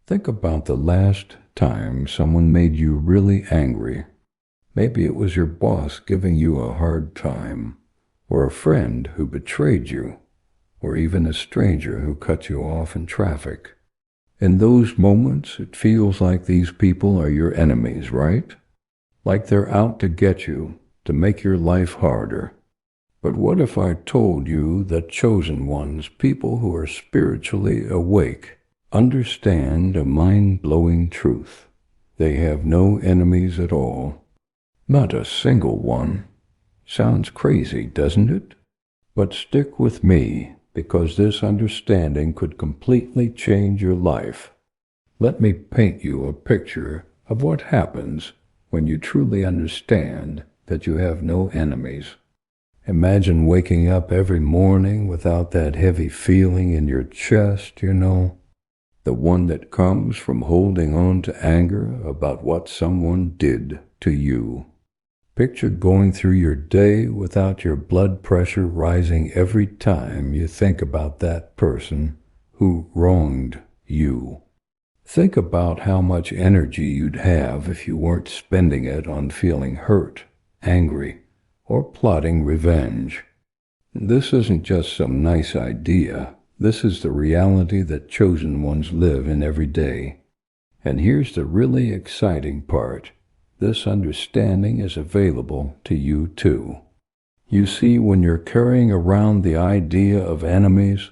Think about the last time someone made you really angry. Maybe it was your boss giving you a hard time, or a friend who betrayed you, or even a stranger who cut you off in traffic. In those moments, it feels like these people are your enemies, right? Like they're out to get you, to make your life harder. But what if I told you that chosen ones, people who are spiritually awake, understand a mind-blowing truth? They have no enemies at all. Not a single one. Sounds crazy, doesn't it? But stick with me, because this understanding could completely change your life. Let me paint you a picture of what happens when you truly understand that you have no enemies. Imagine waking up every morning without that heavy feeling in your chest, the one that comes from holding on to anger about what someone did to you. Picture going through your day without your blood pressure rising every time you think about that person who wronged you. Think about how much energy you'd have if you weren't spending it on feeling hurt, angry, or plotting revenge. This isn't just some nice idea. This is the reality that chosen ones live in every day. And here's the really exciting part. This understanding is available to you too. You see, when you're carrying around the idea of enemies,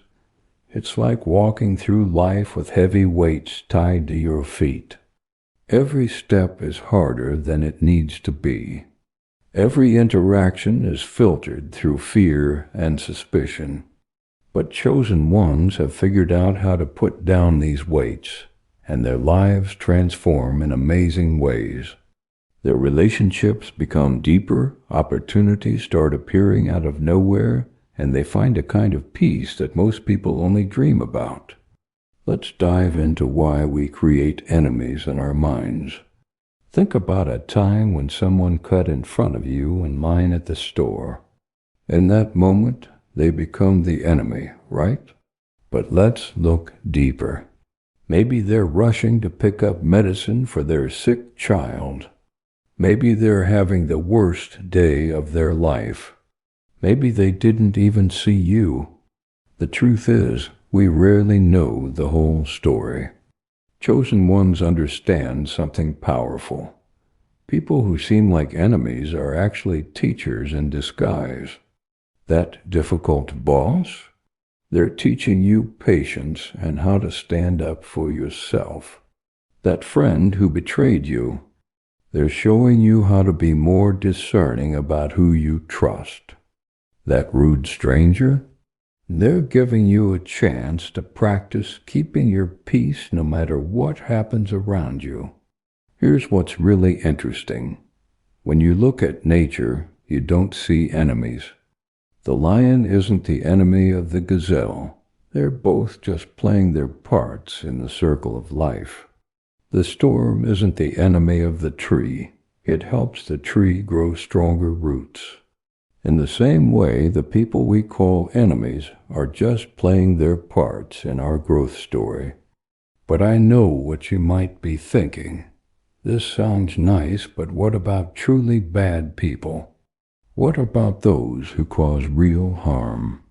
it's like walking through life with heavy weights tied to your feet. Every step is harder than it needs to be. Every interaction is filtered through fear and suspicion. But chosen ones have figured out how to put down these weights, and their lives transform in amazing ways. Their relationships become deeper, opportunities start appearing out of nowhere, and they find a kind of peace that most people only dream about. Let's dive into why we create enemies in our minds. Think about a time when someone cut in front of you in line at the store. In that moment, they become the enemy, right? But let's look deeper. Maybe they're rushing to pick up medicine for their sick child. Maybe they're having the worst day of their life. Maybe they didn't even see you. The truth is, we rarely know the whole story. Chosen ones understand something powerful. People who seem like enemies are actually teachers in disguise. That difficult boss? They're teaching you patience and how to stand up for yourself. That friend who betrayed you? They're showing you how to be more discerning about who you trust. That rude stranger? They're giving you a chance to practice keeping your peace no matter what happens around you. Here's what's really interesting. When you look at nature, you don't see enemies. The lion isn't the enemy of the gazelle. They're both just playing their parts in the circle of life. The storm isn't the enemy of the tree. It helps the tree grow stronger roots. In the same way, the people we call enemies are just playing their parts in our growth story. But I know what you might be thinking. This sounds nice, but what about truly bad people? What about those who cause real harm?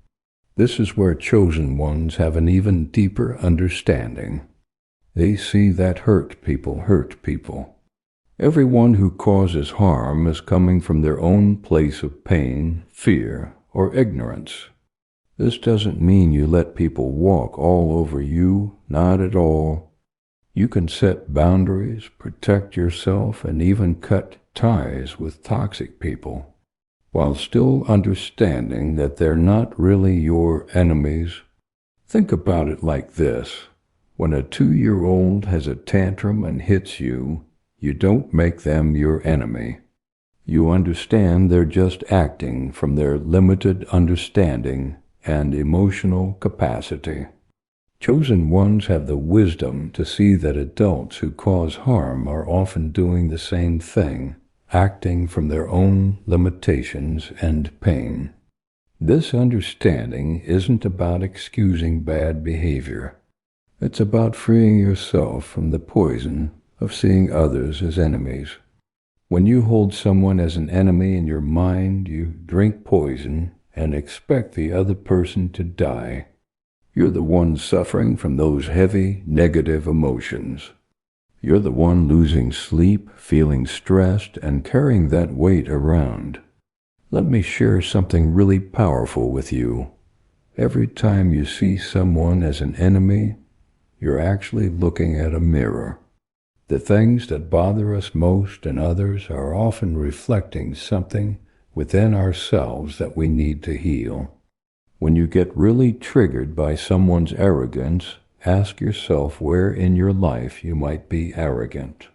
This is where chosen ones have an even deeper understanding. They see that hurt people. Everyone who causes harm is coming from their own place of pain, fear, or ignorance. This doesn't mean you let people walk all over you, not at all. You can set boundaries, protect yourself, and even cut ties with toxic people, while still understanding that they're not really your enemies. Think about it like this. When a 2-year-old has a tantrum and hits you, you don't make them your enemy. You understand they're just acting from their limited understanding and emotional capacity. Chosen ones have the wisdom to see that adults who cause harm are often doing the same thing, acting from their own limitations and pain. This understanding isn't about excusing bad behavior. It's about freeing yourself from the poison of seeing others as enemies. When you hold someone as an enemy in your mind, you drink poison and expect the other person to die. You're the one suffering from those heavy, negative emotions. You're the one losing sleep, feeling stressed, and carrying that weight around. Let me share something really powerful with you. Every time you see someone as an enemy, you're actually looking at a mirror. The things that bother us most in others are often reflecting something within ourselves that we need to heal. When you get really triggered by someone's arrogance, ask yourself where in your life you might be arrogant.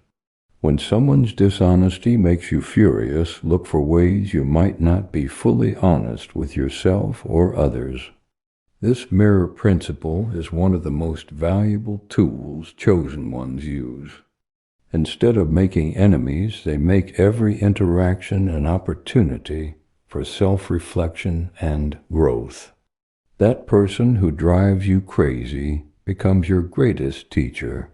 When someone's dishonesty makes you furious, look for ways you might not be fully honest with yourself or others. This mirror principle is one of the most valuable tools chosen ones use. Instead of making enemies, they make every interaction an opportunity for self-reflection and growth. That person who drives you crazy becomes your greatest teacher.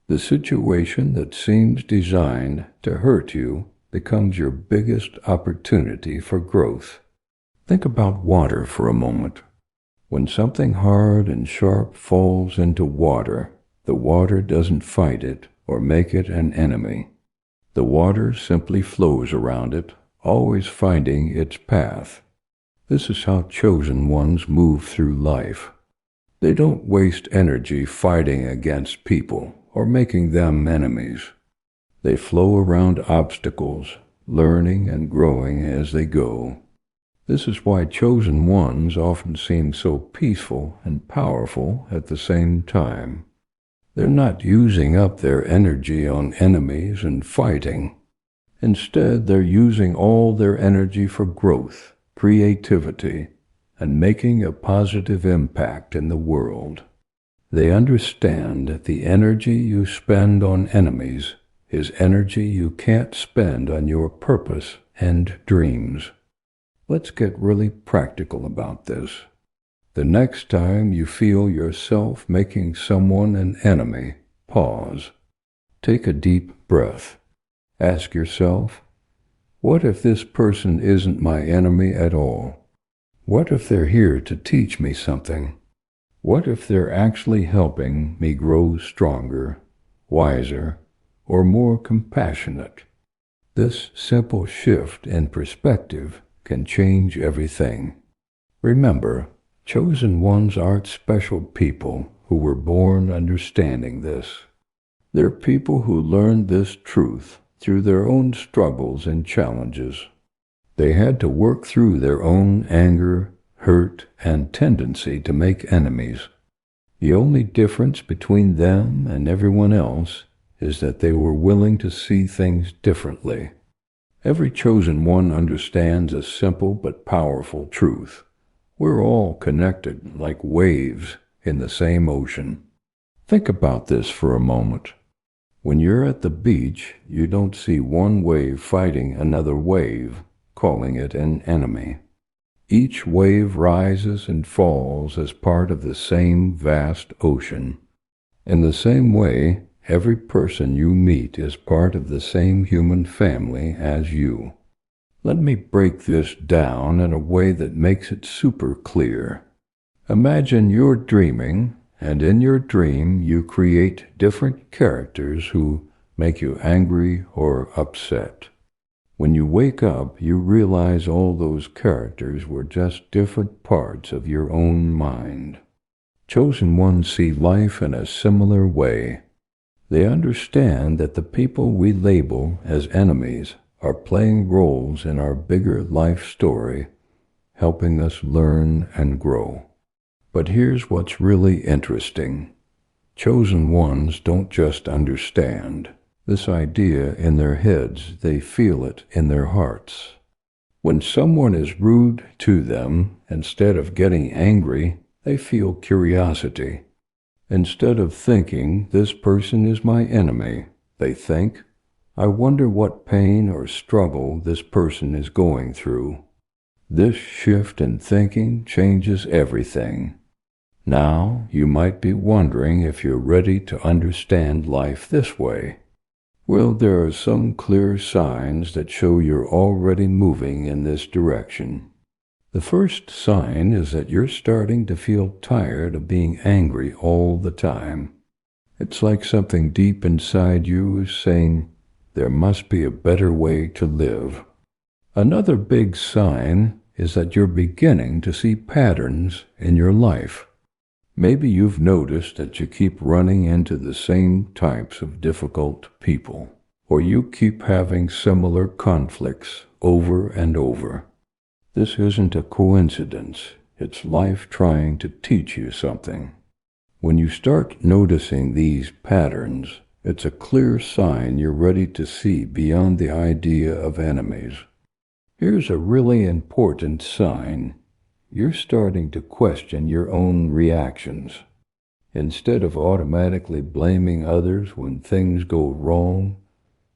The situation that seems designed to hurt you becomes your biggest opportunity for growth. Think about water for a moment. When something hard and sharp falls into water, the water doesn't fight it or make it an enemy. The water simply flows around it, always finding its path. This is how chosen ones move through life. They don't waste energy fighting against people or making them enemies. They flow around obstacles, learning and growing as they go. This is why chosen ones often seem so peaceful and powerful at the same time. They're not using up their energy on enemies and fighting. Instead, they're using all their energy for growth, creativity, and making a positive impact in the world. They understand that the energy you spend on enemies is energy you can't spend on your purpose and dreams. Let's get really practical about this. The next time you feel yourself making someone an enemy, pause. Take a deep breath. Ask yourself, what if this person isn't my enemy at all? What if they're here to teach me something? What if they're actually helping me grow stronger, wiser, or more compassionate? This simple shift in perspective can change everything. Remember, chosen ones aren't special people who were born understanding this. They're people who learned this truth through their own struggles and challenges. They had to work through their own anger, hurt, and tendency to make enemies. The only difference between them and everyone else is that they were willing to see things differently. Every chosen one understands a simple but powerful truth. We're all connected like waves in the same ocean. Think about this for a moment. When you're at the beach, you don't see one wave fighting another wave, calling it an enemy. Each wave rises and falls as part of the same vast ocean. In the same way, every person you meet is part of the same human family as you. Let me break this down in a way that makes it super clear. Imagine you're dreaming, and in your dream you create different characters who make you angry or upset. When you wake up, you realize all those characters were just different parts of your own mind. Chosen ones see life in a similar way. They understand that the people we label as enemies are playing roles in our bigger life story, helping us learn and grow. But here's what's really interesting. Chosen ones don't just understand this idea in their heads, they feel it in their hearts. When someone is rude to them, instead of getting angry, they feel curiosity. Instead of thinking, this person is my enemy, they think, I wonder what pain or struggle this person is going through. This shift in thinking changes everything. Now, you might be wondering if you're ready to understand life this way. Well, there are some clear signs that show you're already moving in this direction. The first sign is that you're starting to feel tired of being angry all the time. It's like something deep inside you is saying, there must be a better way to live. Another big sign is that you're beginning to see patterns in your life. Maybe you've noticed that you keep running into the same types of difficult people, or you keep having similar conflicts over and over. This isn't a coincidence. It's life trying to teach you something. When you start noticing these patterns, it's a clear sign you're ready to see beyond the idea of enemies. Here's a really important sign. You're starting to question your own reactions. Instead of automatically blaming others when things go wrong,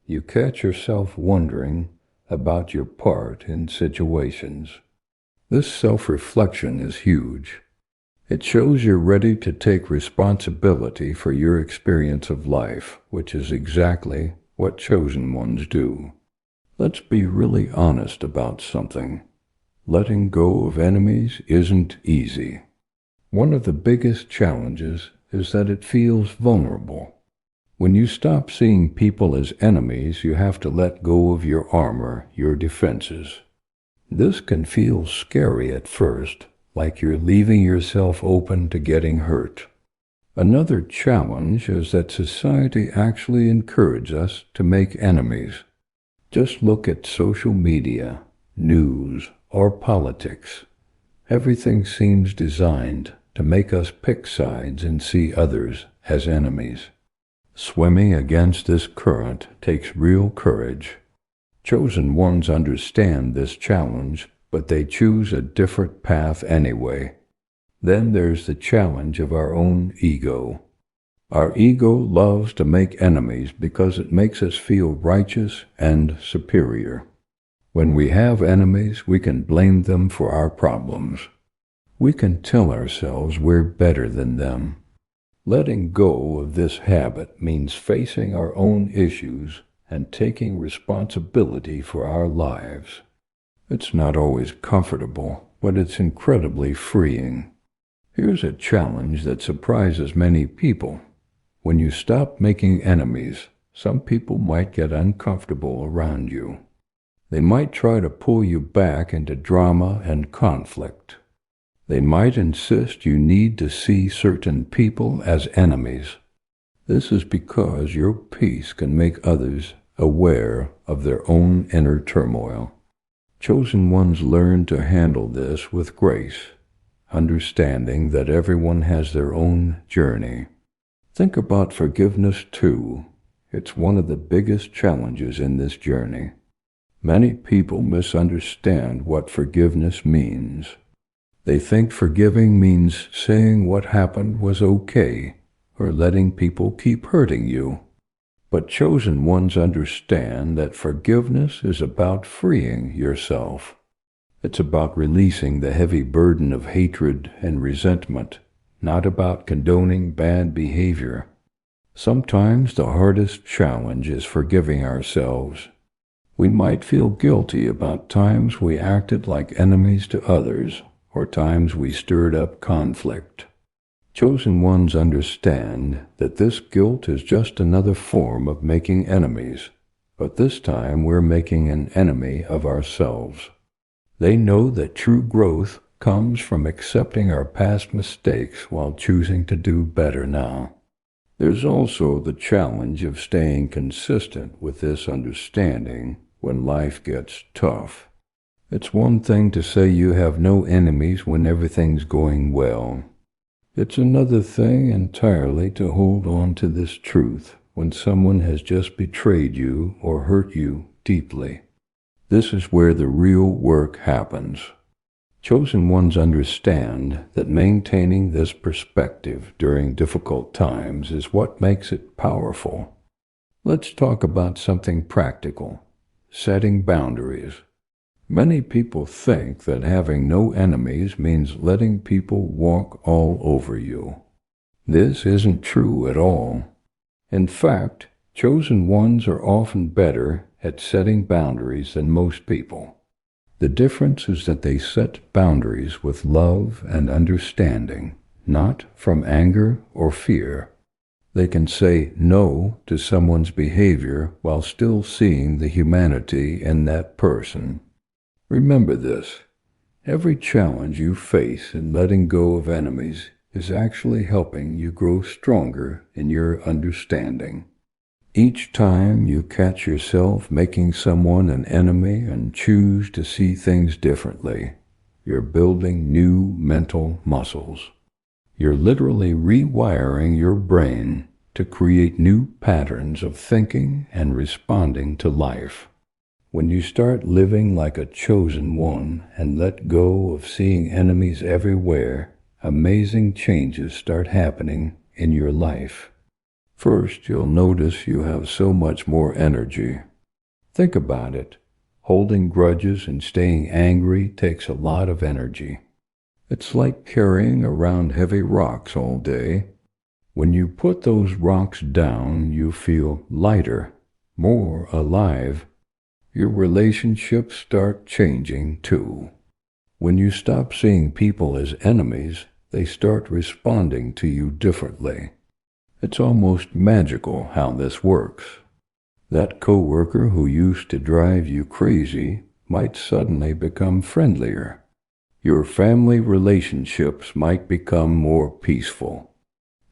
you catch yourself wondering about your part in situations. This self-reflection is huge. It shows you're ready to take responsibility for your experience of life, which is exactly what chosen ones do. Let's be really honest about something. Letting go of enemies isn't easy. One of the biggest challenges is that it feels vulnerable. When you stop seeing people as enemies, you have to let go of your armor, your defenses. This can feel scary at first, like you're leaving yourself open to getting hurt. Another challenge is that society actually encourages us to make enemies. Just look at social media, news, or politics. Everything seems designed to make us pick sides and see others as enemies. Swimming against this current takes real courage. Chosen ones understand this challenge, but they choose a different path anyway. Then there's the challenge of our own ego. Our ego loves to make enemies because it makes us feel righteous and superior. When we have enemies, we can blame them for our problems. We can tell ourselves we're better than them. Letting go of this habit means facing our own issues and taking responsibility for our lives. It's not always comfortable, but it's incredibly freeing. Here's a challenge that surprises many people. When you stop making enemies, some people might get uncomfortable around you. They might try to pull you back into drama and conflict. They might insist you need to see certain people as enemies. This is because your peace can make others aware of their own inner turmoil. Chosen ones learn to handle this with grace, understanding that everyone has their own journey. Think about forgiveness too. It's one of the biggest challenges in this journey. Many people misunderstand what forgiveness means. They think forgiving means saying what happened was okay, or letting people keep hurting you. But chosen ones understand that forgiveness is about freeing yourself. It's about releasing the heavy burden of hatred and resentment, not about condoning bad behavior. Sometimes the hardest challenge is forgiving ourselves. We might feel guilty about times we acted like enemies to others, or times we stirred up conflict. Chosen ones understand that this guilt is just another form of making enemies, but this time we're making an enemy of ourselves. They know that true growth comes from accepting our past mistakes while choosing to do better now. There's also the challenge of staying consistent with this understanding when life gets tough. It's one thing to say you have no enemies when everything's going well. It's another thing entirely to hold on to this truth when someone has just betrayed you or hurt you deeply. This is where the real work happens. Chosen ones understand that maintaining this perspective during difficult times is what makes it powerful. Let's talk about something practical: setting boundaries. Many people think that having no enemies means letting people walk all over you. This isn't true at all. In fact, chosen ones are often better at setting boundaries than most people. The difference is that they set boundaries with love and understanding, not from anger or fear. They can say no to someone's behavior while still seeing the humanity in that person. Remember this: every challenge you face in letting go of enemies is actually helping you grow stronger in your understanding. Each time you catch yourself making someone an enemy and choose to see things differently, you're building new mental muscles. You're literally rewiring your brain to create new patterns of thinking and responding to life. When you start living like a chosen one and let go of seeing enemies everywhere, amazing changes start happening in your life. First, you'll notice you have so much more energy. Think about it. Holding grudges and staying angry takes a lot of energy. It's like carrying around heavy rocks all day. When you put those rocks down, you feel lighter, more alive. Your relationships start changing too. When you stop seeing people as enemies, they start responding to you differently. It's almost magical how this works. That coworker who used to drive you crazy might suddenly become friendlier. Your family relationships might become more peaceful.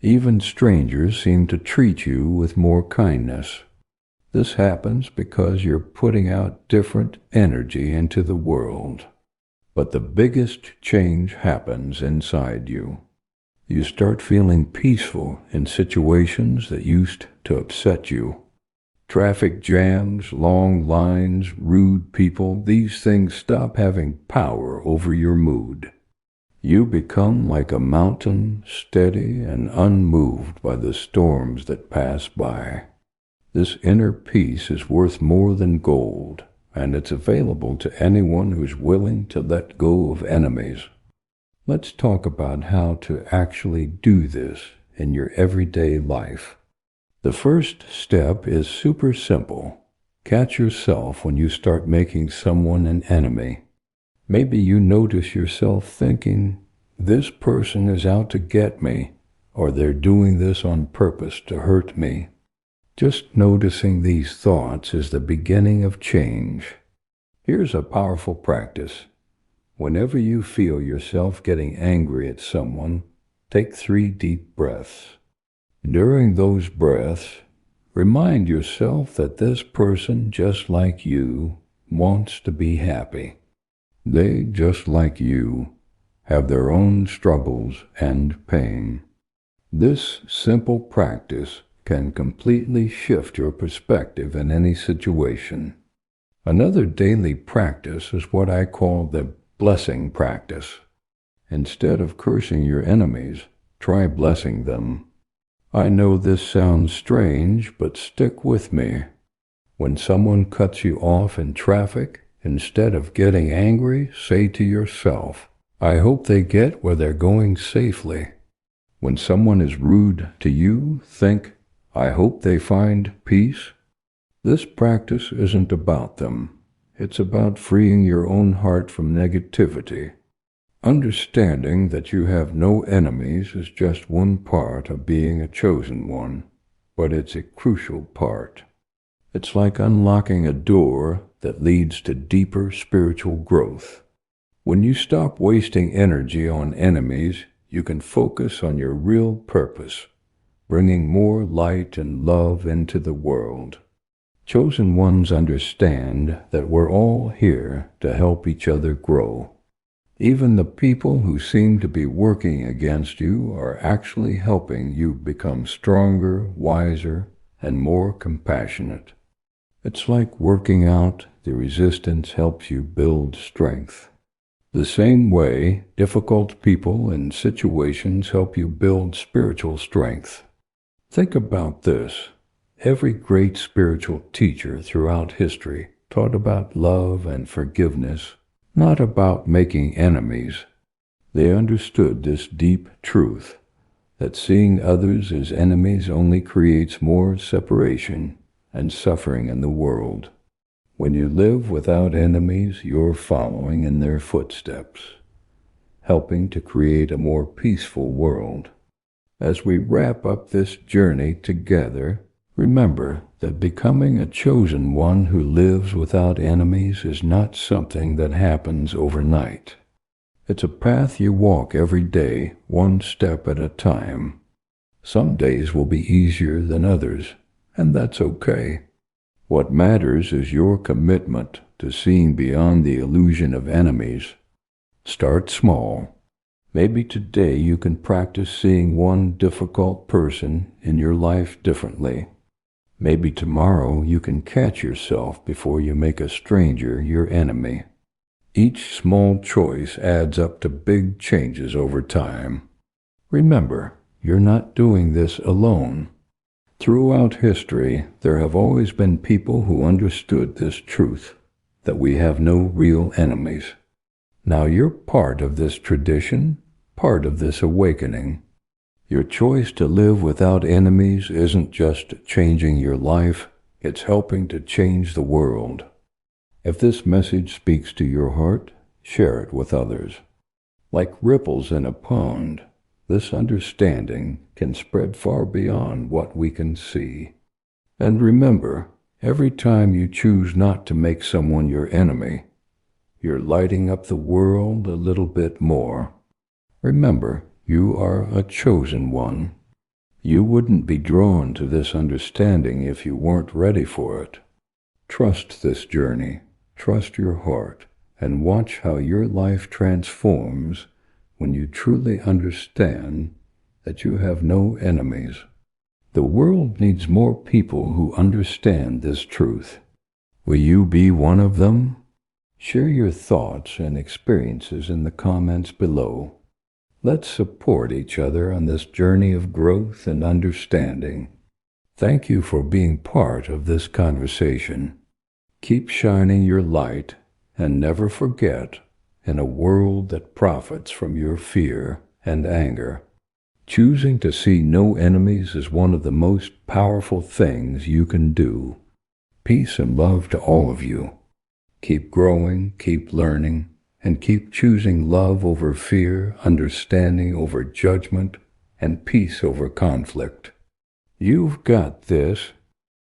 Even strangers seem to treat you with more kindness. This happens because you're putting out different energy into the world. But the biggest change happens inside you. You start feeling peaceful in situations that used to upset you. Traffic jams, long lines, rude people, these things stop having power over your mood. You become like a mountain, steady and unmoved by the storms that pass by. This inner peace is worth more than gold, and it's available to anyone who's willing to let go of enemies. Let's talk about how to actually do this in your everyday life. The first step is super simple. Catch yourself when you start making someone an enemy. Maybe you notice yourself thinking, "This person is out to get me," or "They're doing this on purpose to hurt me." Just noticing these thoughts is the beginning of change. Here's a powerful practice. Whenever you feel yourself getting angry at someone, take 3 deep breaths. During those breaths, remind yourself that this person, just like you, wants to be happy. They, just like you, have their own struggles and pain. This simple practice can completely shift your perspective in any situation. Another daily practice is what I call the blessing practice. Instead of cursing your enemies, try blessing them. I know this sounds strange, but stick with me. When someone cuts you off in traffic, instead of getting angry, say to yourself, "I hope they get where they're going safely." When someone is rude to you, think, "I hope they find peace." This practice isn't about them. It's about freeing your own heart from negativity. Understanding that you have no enemies is just one part of being a chosen one, but it's a crucial part. It's like unlocking a door that leads to deeper spiritual growth. When you stop wasting energy on enemies, you can focus on your real purpose, bringing more light and love into the world. Chosen ones understand that we're all here to help each other grow. Even the people who seem to be working against you are actually helping you become stronger, wiser, and more compassionate. It's like working out. The resistance helps you build strength. The same way, difficult people and situations help you build spiritual strength. Think about this. Every great spiritual teacher throughout history taught about love and forgiveness, not about making enemies. They understood this deep truth, that seeing others as enemies only creates more separation and suffering in the world. When you live without enemies, you're following in their footsteps, helping to create a more peaceful world. As we wrap up this journey together, remember that becoming a chosen one who lives without enemies is not something that happens overnight. It's a path you walk every day, one step at a time. Some days will be easier than others, and that's okay. What matters is your commitment to seeing beyond the illusion of enemies. Start small. Maybe today you can practice seeing one difficult person in your life differently. Maybe tomorrow you can catch yourself before you make a stranger your enemy. Each small choice adds up to big changes over time. Remember, you're not doing this alone. Throughout history, there have always been people who understood this truth, that we have no real enemies. Now you're part of this tradition, part of this awakening. Your choice to live without enemies isn't just changing your life, it's helping to change the world. If this message speaks to your heart, share it with others. Like ripples in a pond, this understanding can spread far beyond what we can see. And remember, every time you choose not to make someone your enemy, you're lighting up the world a little bit more. Remember, you are a chosen one. You wouldn't be drawn to this understanding if you weren't ready for it. Trust this journey, trust your heart, and watch how your life transforms when you truly understand that you have no enemies. The world needs more people who understand this truth. Will you be one of them? Share your thoughts and experiences in the comments below. Let's support each other on this journey of growth and understanding. Thank you for being part of this conversation. Keep shining your light, and never forget, in a world that profits from your fear and anger, choosing to see no enemies is one of the most powerful things you can do. Peace and love to all of you. Keep growing, keep learning, and keep choosing love over fear, understanding over judgment, and peace over conflict. You've got this.